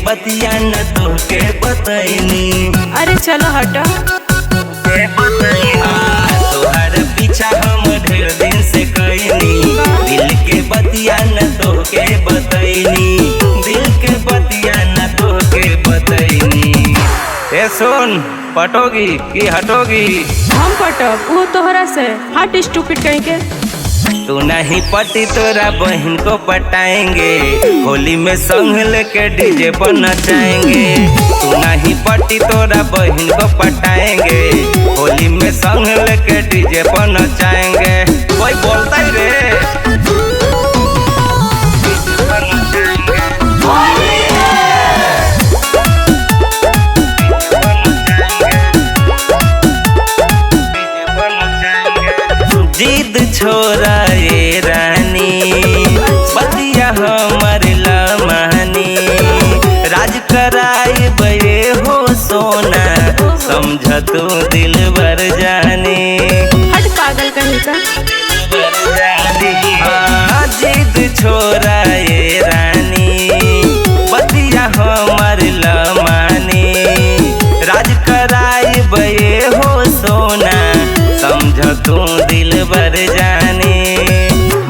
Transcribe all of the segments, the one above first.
बतिया न तोहके बतैनी। अरे चलो हटो। तोहर पीछा हम ढेर दिन से कैनी, दिल के बतिया न तोहके बतैनी, दिल के बतिया न तोहके बतैनी। ए सुन, पटोगी कि हटोगी? हम पटब, वो तोहरा से। हट स्टूपिड कहीं के। तू नहीं पटी तोरा बहन को पटाएंगे, होली में संग लेके डीजे पर नचाएंगे। तू नहीं पटी तोरा बहन को पटाएंगे, होली में संग लेके डीजे पर नचाएंगे। कोई बोलता ही रे। जिद छोरा ये रानी, बतिया हमर लमानी, राज कराई बये हो सोना, समझ तू दिल भर जानी। हट पागल कहीं का। हाँ, जिद छोरा ये रानी, बतिया हमर लमानी, राज कराई बये हो सोना, समझ तू दिल भर जाने।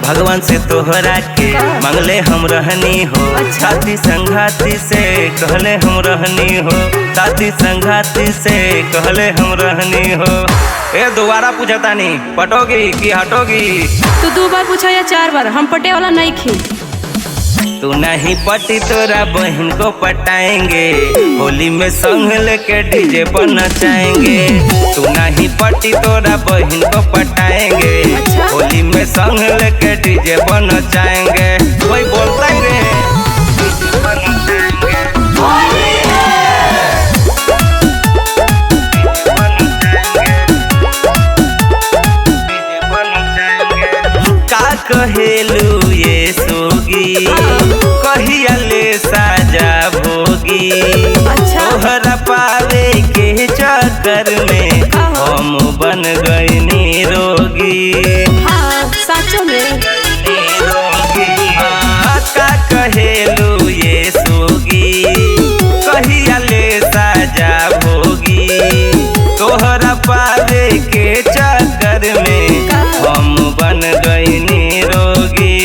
भगवान से तोहरा के मंगले हम रहनी हो, साथी संघाती से कहले हम रहनी हो, साथी संघाती से कहले हम रहनी हो। ए दोबारा पूछतानी, पटोगी कि हटोगी? तू 2 बार पूछा या 4 बार, हम पटे वाला नहीं खी। तू नहीं पटी तोरा बहन को पटाएंगे, होली में संग लेके डीजे पर नचाएंगे। तू नहीं पटी तोरा बहन को पटाएंगे, होली में संग लेके डीजे पर नचाएंगे। कोई बोलता ही रे। का कहेलू ये सोगी, कहिया ले साजा भोगी, तोहरा पावे के चक्कर में हम बन गईनी रोगी। हाँ, सच में। हाँ, का कहेलू ये सोगी, कहिया ले साजा भोगी, तोहरा पावे के चक्कर में हम बन गईनी रोगी।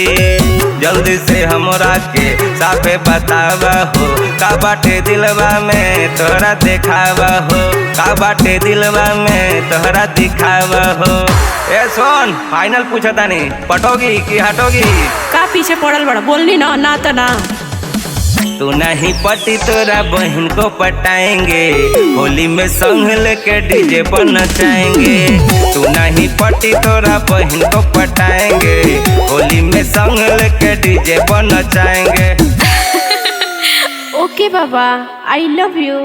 जल्दी से हमरा के साफे बतावा हो, का बाटे दिलवा में तोहरा दिखावा हो, का बाटे दिलवा में तोहरा दिखावा हो। ए सोन, फाइनल पूछतानी, पटोगी कि हटोगी? का पीछे पड़ल बड़ा, बोलनी ना ना तो ना। तू नहीं पटी तोरा बहन को पटाएंगे, होली में संग लेके डीजे पर नचाएंगे। तू नहीं पटी तोरा बहन को पटाएंगे, होली में संग लेके डीजे पर नचाएंगे। ओके बाबा, आई लव यू।